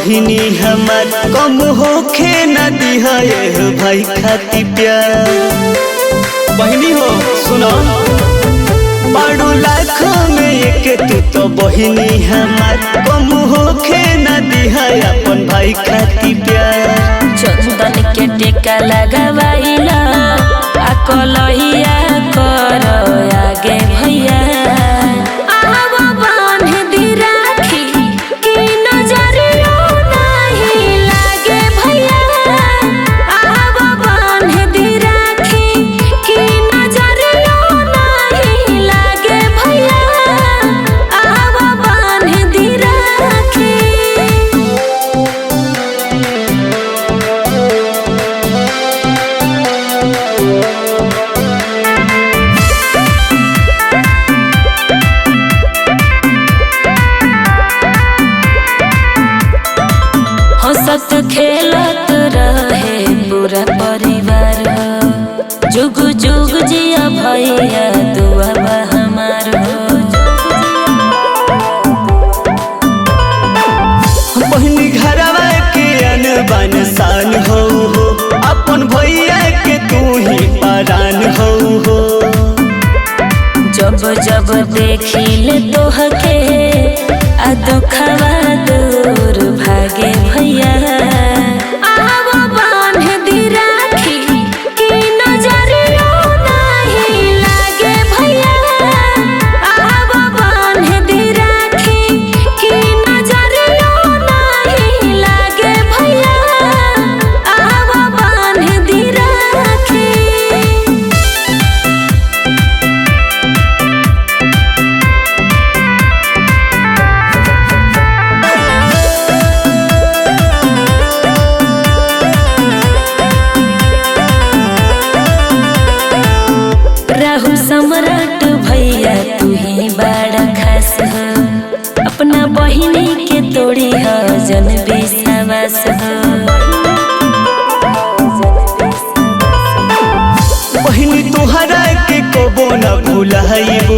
बहिनी हमार कम होखे न दिहा भाई खाती प्यार। बहिनी हो सुनो बाड़ू लाख में एक तू तो बहिनी हमार कम होखे न दिहा अपन भाई खाती प्यार। चंदन के टिका लगावाइला आ कलहिया कर आगे भैया आवा बांध दी राखी की नजरियो नहीं लागे भैया आवा बांध दी राखी की नजरियो नहीं लागे भैया आवा बांध दी राखी। हंसत खेलत रहे पूरा परिवार हो जुग जुग जिया भैया दुआ बा हमार हो। बहिनी घरवा के अनबन शान हो अपन भैया के तू ही परान हो। जब जब देखिले तोहके आ दुखवा दूर भागे भैया आवा बांध दी राखी की नजरियो नहीं लागे भैया आवा बांध दी राखी की नजरियो नहीं लागे भैया आवा बांध दी राखी। राहु सम्राट भैया तू ही बड़ा खास हो अपना बहिनी के तोड़ी हो जन विश्वास हो। बहिनी तुहरा के कबो न भुलाइब